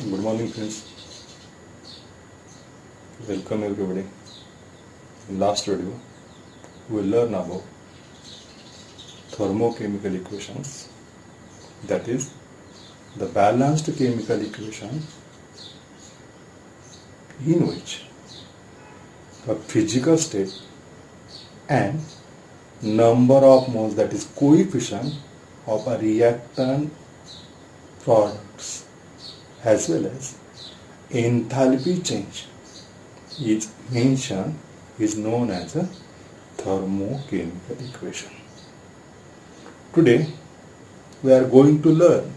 Good morning, friends. Welcome everybody. In last video, we will learn about thermochemical equations. That is, the balanced chemical equation in which a physical state and number of moles, that is coefficient of a reactant products, as well as enthalpy change is mentioned, is known as a thermochemical equation. Today we are going to learn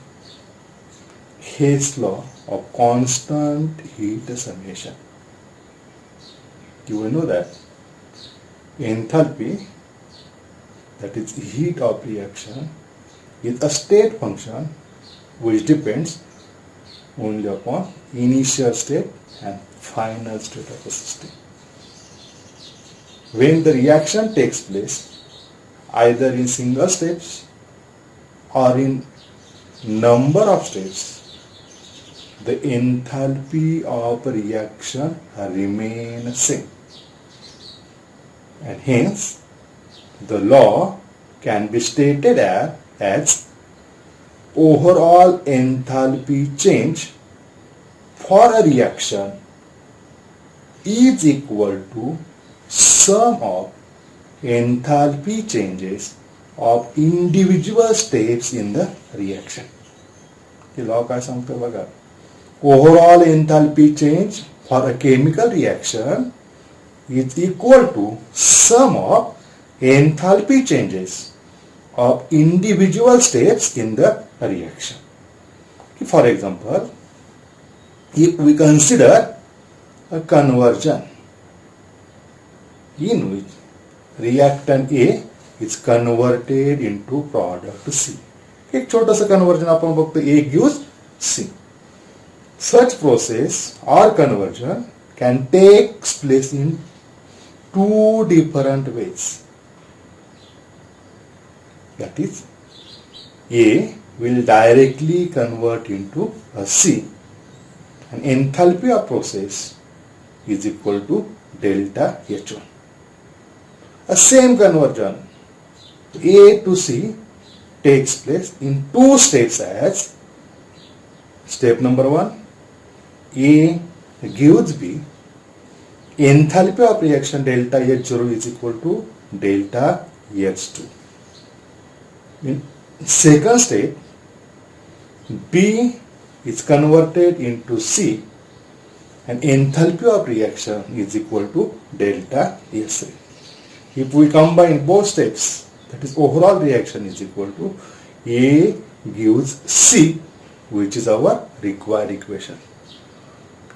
Hess law of constant heat summation. You will know that enthalpy, that is heat of reaction, is a state function which depends only upon initial state and final state of the system. When the reaction takes place either in single steps or in number of steps, the enthalpy of reaction remains same, and hence the law can be stated as overall enthalpy change for a reaction is equal to sum of enthalpy changes of individual steps in the reaction. हे law काय सांगतो बघा, overall enthalpy change for a chemical reaction is equal to sum of enthalpy changes of individual steps in the reaction. For example, if we consider a conversion in which reactant A is converted into product C. एक छोटासा conversion आपण बघतो, A gives C. Such process or conversion can take place in two different ways. That is, A will directly convert into a C, and enthalpy of process is equal to delta H1. A same conversion A to C takes place in two steps as step number 1, A gives B, enthalpy of reaction delta H0 is equal to delta H2. In second step, B is converted into C, and enthalpy of reaction is equal to delta S3. If we combine both steps, that is overall reaction is equal to A gives C, which is our required equation.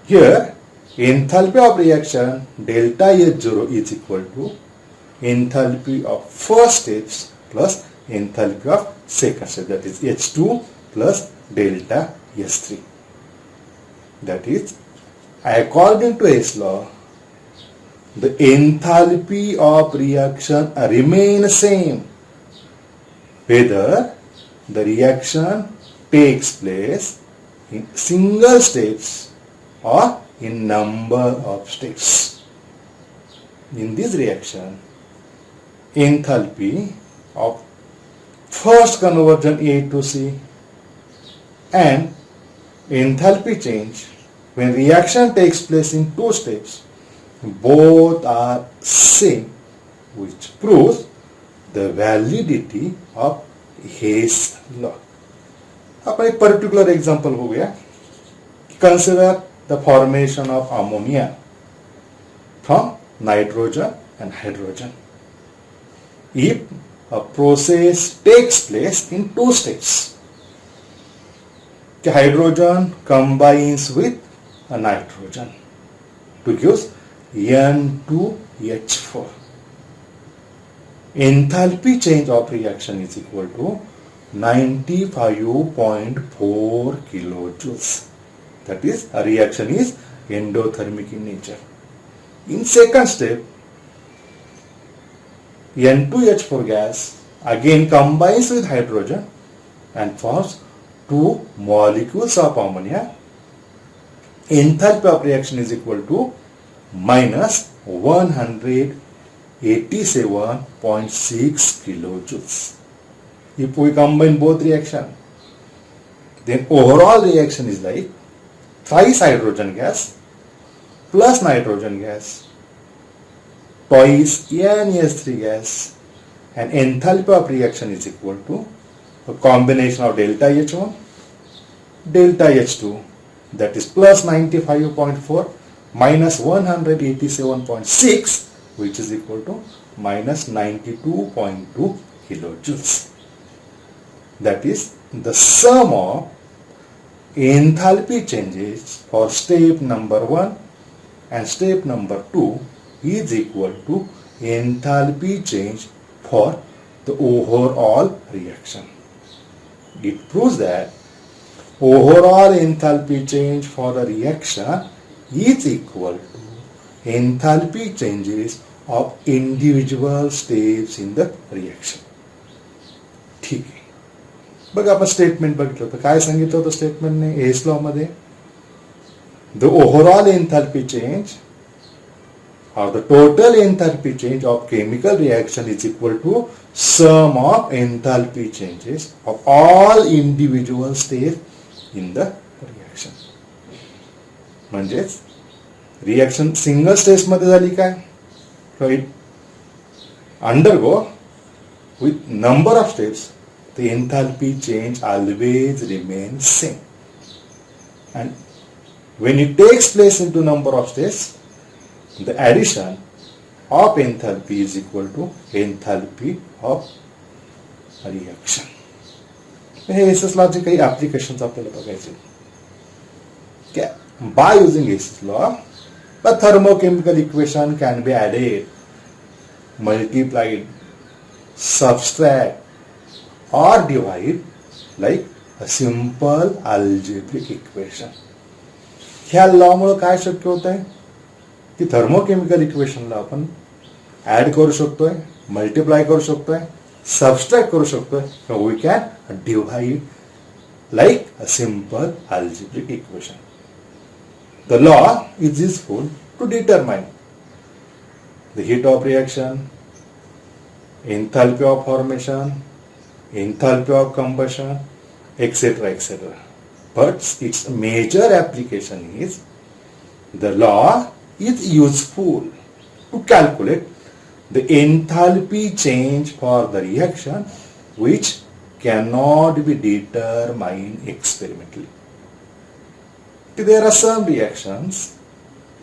Here, enthalpy of reaction delta H0 is equal to enthalpy of first steps plus enthalpy of second step, that is H2 plus delta S3. That is, according to Hess law, the enthalpy of reaction remains same whether the reaction takes place in single steps or in number of steps. In this reaction, enthalpy of first conversion A to C and enthalpy change when reaction takes place in two steps, both are same, which proves the validity of Hess law. आपण एक particular example बघूया. Consider the formation of ammonia from nitrogen and hydrogen. If a process takes place in two steps, the hydrogen combines with a nitrogen to give N2H4. Enthalpy change of reaction is equal to 95.4 kilojoules. That is, a reaction is endothermic in nature. In second step, N2H4 gas again combines with hydrogen and forms two molecules of ammonia enthalpy of reaction is equal to minus 187.6 kilojoules. If we combine both reaction, then overall reaction is like thrice hydrogen gas plus nitrogen gas twice NH3 gas, and enthalpy of reaction is equal to a combination of delta H1, delta H2, that is plus 95.4 minus 187.6, which is equal to minus 92.2 kilojoules. That is the sum of enthalpy changes for step number 1 and step number 2 is equal to enthalpy change for the overall reaction. It proves that overall enthalpy change for the reaction is equal to enthalpy changes of individual steps in the reaction. ठीक आहे. बघा आपण statement बघितलं तर काय सांगितलं होतं स्टेटमेंटने हेस law मध्ये, the overall एन्थॅल्पी change or the total enthalpy change of chemical reaction is equal to sum of enthalpy changes of all individual steps in the reaction. म्हणजेच रिएक्शन सिंगल स्टेज मध्ये झाली काय, undergo with number of steps, the enthalpy change always remains same, and when it takes place into number of steps, the addition of enthalpy is equal to enthalpy of reaction. हे SS लॉचे काही applications आपल्याला बघायचे. By using SS law, a thermochemical equation can be added, multiplied, subtract or divide like a simple algebraic equation. ह्या law मुळे काय शक्य होत आहे की थर्मोकेमिकल इक्वेशनला आपण ऍड करू शकतोय, मल्टिप्लाय करू शकतोय, सबस्ट्रॅक्ट करू शकतोय, we can divide like a simple algebraic equation. The law is useful to determine the heat of reaction, enthalpy of formation, enthalpy of combustion, etc. etc. But its major application is the law is useful to calculate the enthalpy change for the reaction which cannot be determined experimentally. There are some reactions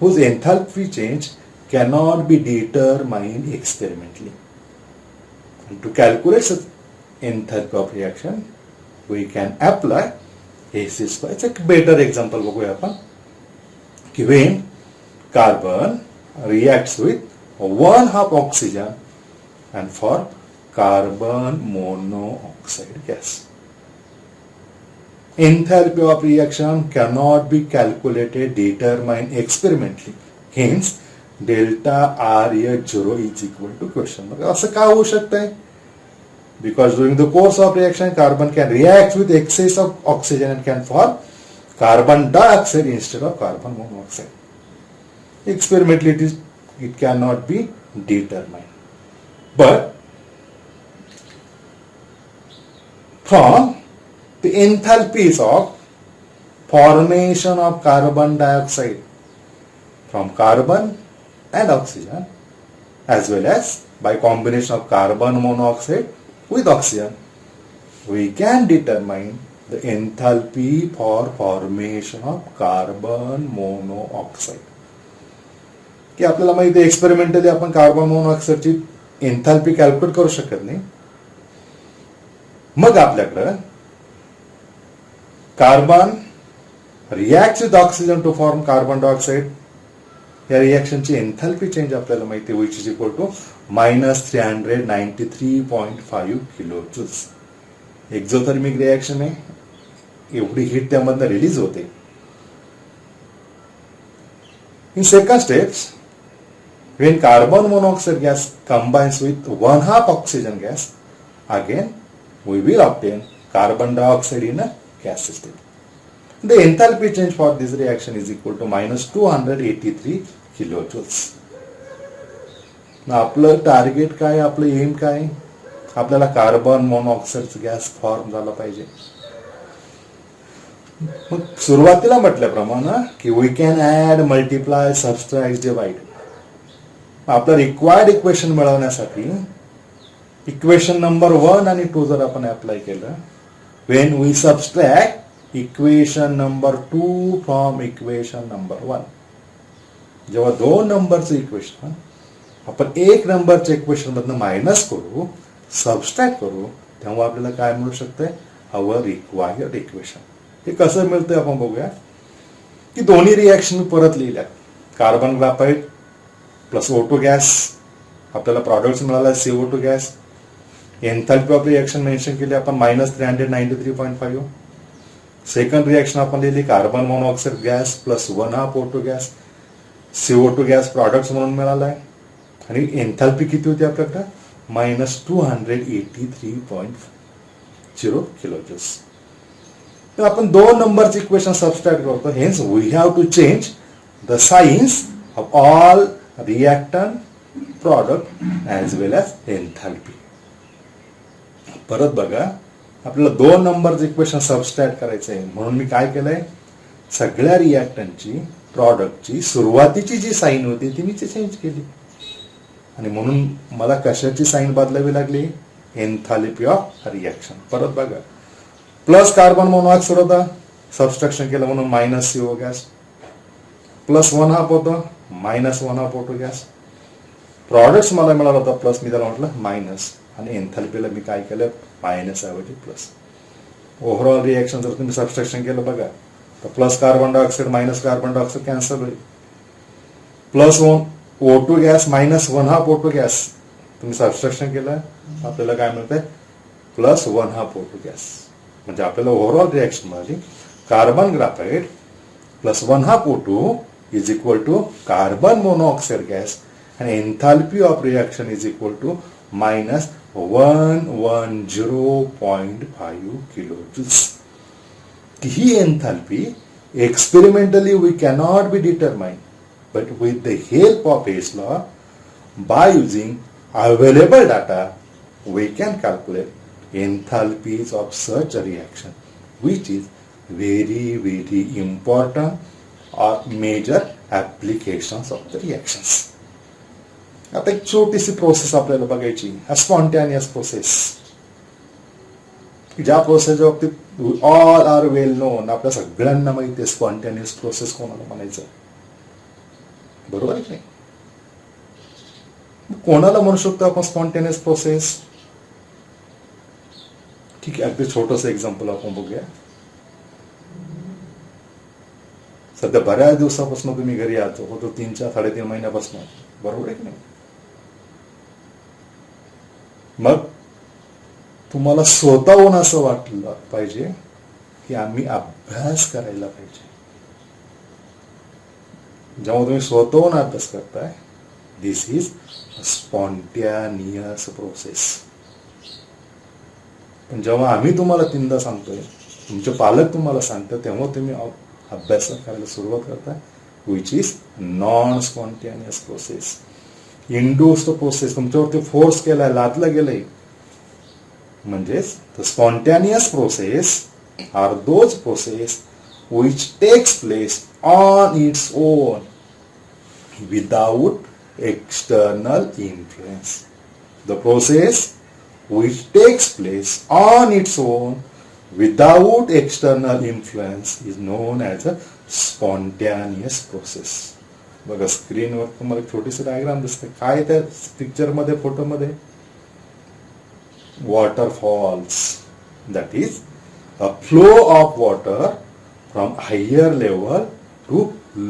whose enthalpy change cannot be determined experimentally. And to calculate such enthalpy of reaction, we can apply ACS. It's a better example बघूया आपण की when carbon reacts with 1/2 oxygen and for carbon monoxide gas. Enthalpy of reaction cannot be calculated, determined experimentally. Hence, delta RH0 is equal to question mark. असं का होऊ शकतंय? Because during the course of reaction, carbon can react with excess of oxygen and can form carbon dioxide instead of carbon monoxide. Experimentally, it cannot be determined. But from the enthalpies of formation of carbon dioxide from carbon and oxygen, as well as by combination of carbon monoxide with oxygen, we can determine the enthalpy for formation of carbon monoxide. की आपल्याला माहिती आहे experimentally आपण carbon मोनॉक्साईडची एन्थॅल्पी calculate करू शकत नाही. मग आपल्याकडे carbon reacts with oxygen to form carbon dioxide, या रिएक्शनची एन्थॅल्पी चेंज आपल्याला माहिती आहे which is equal to -393.5 kilojoules. Exothermic reaction आहे, एवढी हीट त्यामधनं रिलीज होते. In second steps, when carbon monoxide gas combines with 1/2 oxygen gas, again we will obtain carbon dioxide in a gas system. The enthalpy change for this reaction is equal to minus 283 kilojoules. आपलं target काय, आपलं M काय, आपल्याला carbon monoxide gas form झाला पाहिजे. मग सुरुवातीला म्हटल्याप्रमाणे की we can add, multiply, subtract, divide. आपलं रिक्वायर्ड इक्वेशन मिळवण्यासाठी इक्वेशन नंबर 1 आणि 2 जर आपण अप्लाय केलं, when we subtract equation number 2 from equation number 1, जेव्हा 2 नंबरचं इक्वेशन आपण 1 नंबरच्या इक्वेशन मधनं मायनस करू, सबस्ट्रॅक्ट करू, तेव्हा आपल्याला काय मिळू शकतंय, अवर रिक्वायर्ड इक्वेशन. हे कसं मिळतंय आपण बघूया. की दोन्ही रिॲक्शन मी परत लिहिल्या. Carbon graphite plus O2 gas, आपल्याला प्रॉडक्ट्स मिळाला CO2 gas. एन्थॅल्पी of reaction mention केली आपण -393.5. सेकंड रिॲक्शन आपण लिहिली carbon monoxide gas plus 1/2 O2 gas, CO2 gas products म्हणून मिळालाय. आणि एन्थॅल्पी किती होती आपल्याकडे, -283.0 kilojoules. तर आपण 2 नंबरचे इक्वेशन सबस्ट्रॅक्ट करतो. Hence we have to change the signs of all reactant, product as well as enthalpy. परत बघा, आपल्याला 2 नंबरचे इक्वेशन सबस्ट्रॅक्ट करायचं आहे, म्हणून मी काय केलंय, सगळ्या रिएक्टंटची, प्रॉडक्टची सुरुवातीची जी साईन होती ती मी चेंज केली. आणि म्हणून मला कशाची साईन बदलावी लागली, एन्थॅल्पी ऑफ रिॲक्शन. परत बघा, प्लस कार्बन मोनॉक्साईड होता, सबस्ट्रॅक्शन केलं म्हणून मायनस CO गॅस, प्लस 1/2 होतं, -1/2 O2 गॅस. प्रॉडक्ट्स मला मिळाला होता प्लस, मी त्याला म्हटलं मायनस, आणि एन्थॅल्पीला मी काय केलं, मायनस ऐवजी प्लस. ओव्हरऑल रिॲक्शन जर तुम्ही सबस्ट्रॅक्शन केलं बघा, तर plus carbon dioxide minus carbon dioxide cancel होईल. Plus O2 gas minus 1/2 O2 gas तुम्ही सबस्ट्रॅक्शन केलं, आपल्याला काय मिळतंय, प्लस 1/2 O2 गॅस. म्हणजे आपल्याला ओव्हरऑल रिॲक्शन मिळाली carbon graphite plus 1/2 O2 is equal to carbon monoxide gas, आणि enthalpy of reaction is equal to -110.5 kilojoules. ही enthalpy experimentally we cannot be determine, but with the help of Hayes law, by using available data, we can calculate enthalpies of such a reaction, which is very, very important or major applications of the reactions. आता एक छोटीशी process आपल्याला बघायची, spontaneous process. ज्या प्रोसेसच्या बाबतीत all R वेल non, आपल्या सगळ्यांना माहिती आहे स्पॉन्टॅनियस प्रोसेस कोणाला म्हणायचं, बरोबर आहे की नाही. कोणाला म्हणू शकतो आपण स्पॉन्टेनियस प्रोसेस. ठीक आहे, अगदी छोटंसं एक्झाम्पल आपण बघूया. सध्या बऱ्याच दिवसापासून तुम्ही घरी आहात, होतो 3-3.5 महिन्यापासून, बरोबर आहे की नाही. मग तुम्हाला स्वतःहून असं वाटलं पाहिजे की आम्ही अभ्यास करायला पाहिजे. जेव्हा तुम्ही स्वतःहून अभ्यास करताय, दिस इज स्पॉन्टॅनियस प्रोसेस. पण जेव्हा आम्ही तुम्हाला 3दा सांगतोय, तुमचे पालक तुम्हाला सांगतात, तेव्हा तुम्ही अभ्यास करायला सुरुवात करताय, which is non spontaneous process. Induced process, तुमच्यावरती फोर्स केलाय, लादलं गेलंय. म्हणजेच the spontaneous process are those process which takes place on its own without external influence. The process which takes place on its own without external influence is known as a spontaneous process. बघा स्क्रीनवर तुम्हाला एक छोटीशी diagram दिसते. काय त्या picture मध्ये, फोटोमध्ये, waterfalls. That is a flow of water from higher level to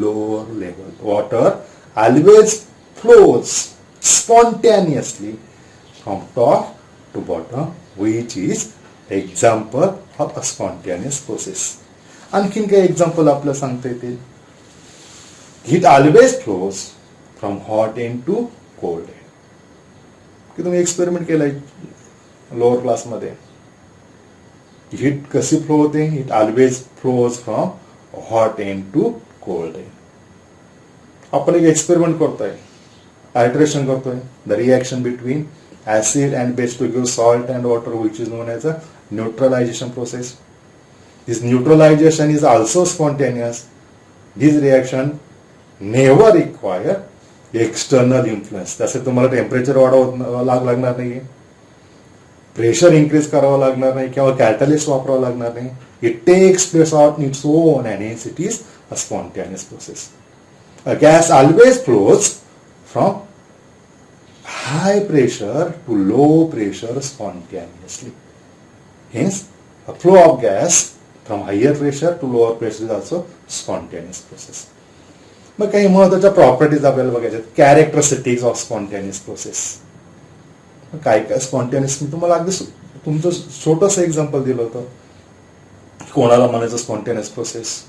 lower level. Water always flows spontaneously from top to bottom, which is example of a spontaneous process. आणखीन काही एक्झाम्पल आपल्याला सांगता येतील. Heat always flows from hot end to cold end. की तुम्ही experiment केलाय lower क्लासमध्ये. Heat कशी फ्लो होते, it always flows from hot end to cold end. आपण एक एक्सपेरिमेंट करतोय, आयट्रेशन करतोय, the reaction between acid and base to give salt and water, which is known as a neutralization process. This neutralization is also spontaneous. This reaction never require external influence. तसे तुम्हाला temperature लागणार नाही, pressure increase करावं लागणार नाही किंवा catalyst वापरावं लागणार नाही. It takes place on its own and hence it is a spontaneous process. A gas always flows from high pressure to low pressure spontaneously. Hence, a flow of gas from higher pressure to lower pressure is also spontaneous process. मग काही महत्वाच्या properties आपल्याला बघायच्या, characteristics of spontaneous process. काय काय spontaneous, मी तुम्हाला अगदी तुमचं छोटंसं एक्झाम्पल दिलं होतं. कोणाला म्हणायचं स्पॉन्टेनियस प्रोसेस?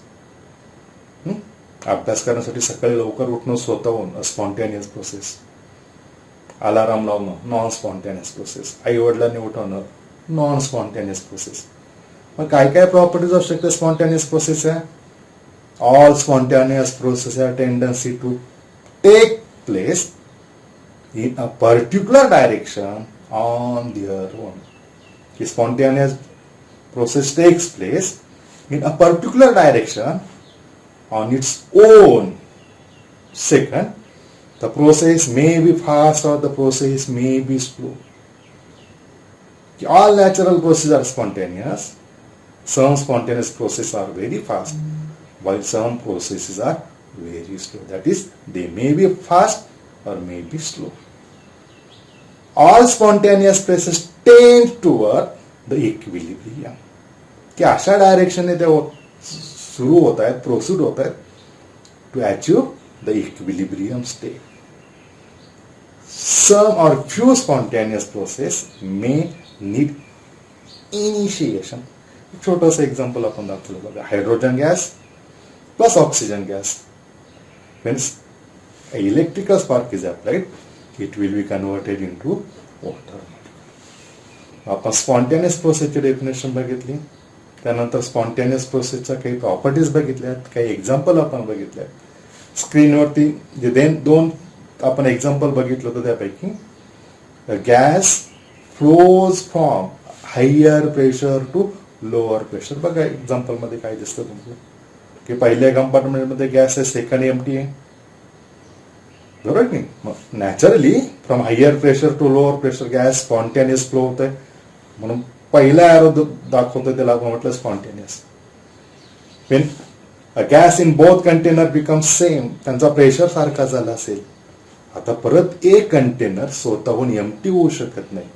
अभ्यास करण्यासाठी सकाळी लवकर उठणं स्वतःहून स्पॉन्टेनियस प्रोसेस. अलाराम लावणं नॉन स्पॉन्टेनियस प्रोसेस. आई वडिलांनी उठवणं नॉन स्पॉन्टेनियस प्रोसेस. मग काय काय प्रॉपर्टीज असू शकते स्पॉन्टेनियस प्रोसेस आहे? All spontaneous process have tendency to take place in a particular direction on their own. The spontaneous process takes place in a particular direction on its own. Second, the process may be fast or the process may be slow. All natural processes are spontaneous. Some spontaneous processes are very fast, while some processes are very slow. That is, they may be fast or may be slow. All spontaneous processes tend toward the equilibrium. कि अशा डायरेक्शनने ते सुरू होत आहेत, proceed होत आहेत to achieve the equilibrium state. Some or few spontaneous process may need initiation. छोटंसं example आपण दाखवलं बघा, hydrogen gas plus oxygen gas. When electrical spark is applied, it will be converted into water. आपण spontaneous प्रोसेसची definition बघितली, त्यानंतर spontaneous प्रोसेसच्या काही प्रॉपर्टीज बघितल्यात, काही एक्झाम्पल आपण बघितल्यात. स्क्रीनवरती जे दोन आपण एक्झाम्पल बघितलं होतं त्यापैकी gas flows from higher pressure to lower pressure. बघा एक्झाम्पल मध्ये काय दिसतं तुमचं की पहिल्या कंपार्टमेंटमध्ये गॅस आहे, सेकंड एम्प्टी आहे, बरोबर की. मग naturally from higher pressure to lower pressure gas spontaneous flow होत आहे, म्हणून पहिला एरो दाखवतोय त्याला आपण म्हटलं spontaneous. When a gas in both container becomes same, त्यांचा प्रेशर सारखा झाला असेल, आता परत एक कंटेनर स्वतःहून एम्प्टी होऊ शकत नाही.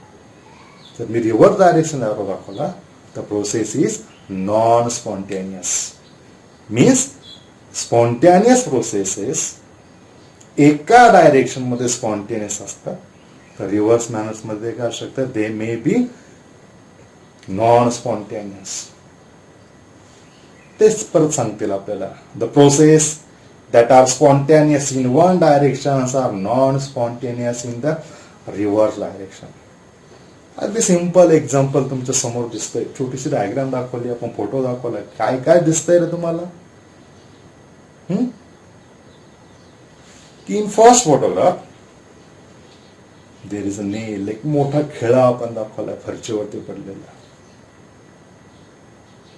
जर मी रिव्हर्स डायरेक्शन एरो दाखवला, the process is non spontaneous. Means spontaneous processes एका डायरेक्शन मध्ये स्पॉन्टेनियस असतात, तर रिव्हर्स मॅनर्स मध्ये काय असू शकतं, दे मे बी नॉन स्पॉन्टेनियस. तेच परत सांगतील आपल्याला, the process that are spontaneous in one direction are non-spontaneous in the reverse direction. अगदी सिंपल एक्झाम्पल तुमच्या समोर दिसतंय, छोटीशी डायग्राम दाखवली आपण, फोटो दाखवलाय, काय काय दिसतंय रे तुम्हाला? की in first photograph there is a nail, एक मोठा खिळा आपण दाखवलाय फरचीवरती पडलेला.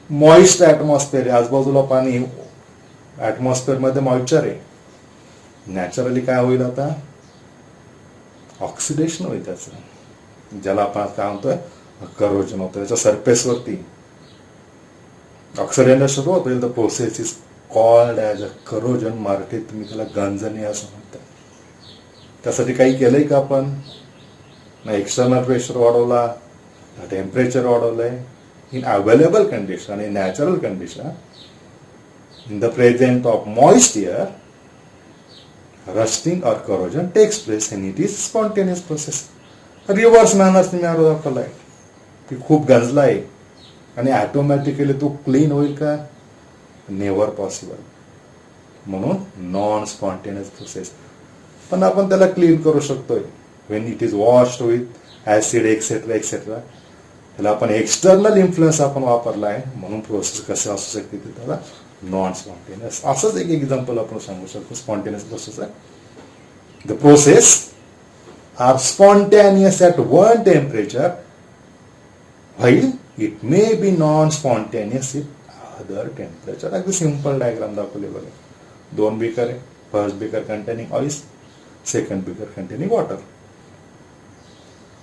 मॉइस्ट ऍटमॉस्फिअर आहे, आजूबाजूला पाणी, ऍटमॉस्फिअर मध्ये मॉइश्चर आहे. नॅचरली काय होईल आता, ऑक्सिडेशन होईल त्याचं, ज्याला आपण काय म्हणतोय करोजन होतं. त्याच्या सरफेसवरती ऑक्सिडेशन सुरुवात होईल. The process is called as a corrosion. मराठीत तुम्ही त्याला गंजणे असं म्हणता. त्यासाठी काही केलंय का आपण? ना एक्सटर्नल प्रेशर वाढवला, ना टेम्परेचर वाढवलंय. इन अवेलेबल कंडिशन आणि natural condition, in the presence of moist air, rusting or corrosion takes place and it is spontaneous process. Reverse manners me arrow दाखवलाय की खूप गंजला आहे आणि ऑटोमॅटिकली तो क्लीन होईल का? Never possible. म्हणून नॉन स्पॉन्टेनियस प्रोसेस. पण आपण त्याला क्लीन करू शकतोय Wien it is washed with acid etcetera etcetera. त्याला आपण एक्सटर्नल इन्फ्लुएन्स आपण वापरलाय, म्हणून प्रोसेस कसे असू शकते ते त्याला नॉन स्पॉन्टेनियस. असंच एक एक्झाम्पल आपण सांगू शकतो स्पॉन्टेनियस प्रोसेस आहे. The process are spontaneous at one temperature while it may be non spontaneous it other temperature. अगदी सिंपल डायग्राम दाखवले बघा. 2 बीकर आहे. First beaker containing oil, second beaker containing water.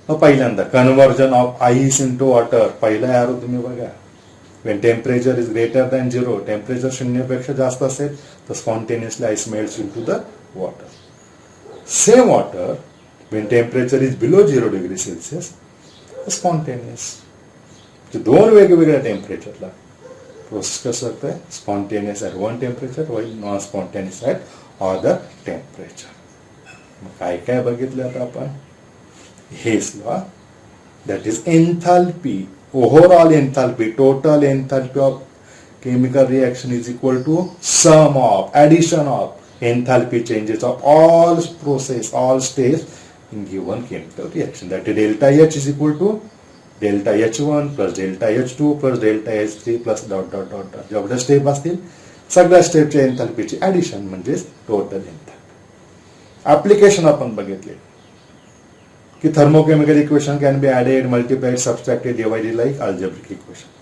पहिल्यांदा conversion of ice into water. पहिला arrow तुम्ही बघा. When temperature is greater than 0, temperature 0 पेक्षा जास्त असेल तर spontaneously ice melts into the water. Same water Wien temperature is below 0 degree Celsius spontaneous. दोन वेगवेगळ्या टेम्परेचरला प्रोसेस कसं असतं स्पॉन्टेनियस ॲट वन टेम्परेचर व non spontaneous at other temperature. मग काय काय बघितलं आता आपण. हेच law that is enthalpy. Overall enthalpy, total enthalpy of chemical reaction is equal to sum of, addition of enthalpy changes of all process, all steps in given chemical reaction. That is delta H is equal to delta H1 plus delta H2 plus delta H3 plus dot dot dot dot. जेवढ्या step असतील सगळ्या स्टेपच्या एन्थाल्पीची addition म्हणजे total enthalpy. Application आपण बघितले की thermochemical equation can be added, multiplied, subtracted, divided like algebraic equation.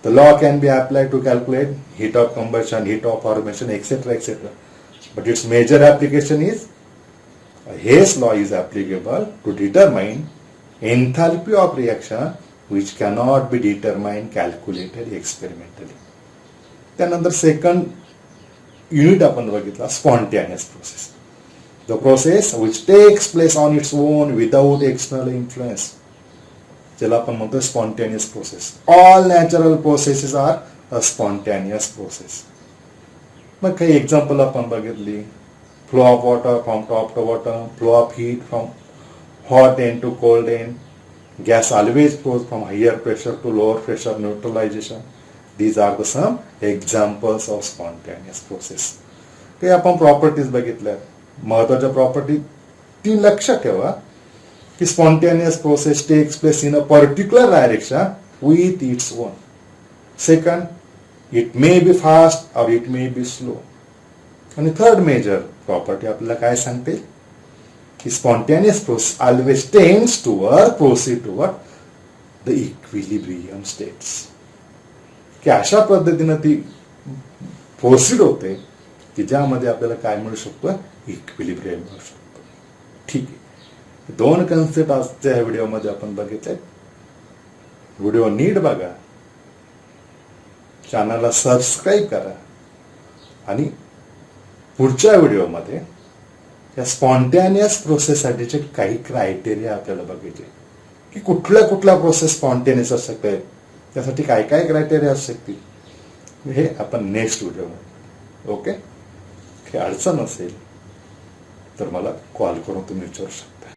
The law can be applied to calculate heat of combustion, heat of formation, etc. etc. But its major application is Hayes law is applicable to determine enthalpy of reaction which cannot be determined, calculated experimentally. त्यानंतर second unit आपण बघितला spontaneous process. The process which takes place on its own without external influence. ज्याला आपण म्हणतो spontaneous process. All natural processes are a spontaneous process. मग काही example आपण बघितली. Flow of water from top to bottom, flow of heat from hot end to cold end, gas always flows from higher pressure to lower pressure, neutralisation. These are the some examples of spontaneous process. काही आपण properties बघितल्या. महत्वाच्या property 3 लक्षात ठेवा की spontaneous process takes place in a particular direction with its own. Second, it may be fast or it may be slow. आणि third major property आपल्याला काय सांगते की spontaneous process always tends toward proceed toward the equilibrium states. की अशा पद्धतीनं ती proceed होते की ज्यामध्ये आपल्याला काय मिळू शकतो इक्विलिब्रियम मिळू शकतो. ठीक आहे. 2 कन्सेप्ट आजच्या व्हिडिओमध्ये आपण बघितले. व्हिडिओ नीट बघा, चॅनलला सबस्क्राईब करा आणि पुढच्या व्हिडिओमध्ये या स्पॉन्टेनियस प्रोसेससाठीचे काही क्रायटेरिया आपल्याला बघायचे की कुठल्या प्रोसेस स्पॉन्टेनियस असू शकते, त्यासाठी काय काय क्रायटेरिया असू शकतील हे आपण नेक्स्ट व्हिडिओमध्ये. ओके. काही अडचण असेल तर मला कॉल करून तुम्ही विचारू शकता.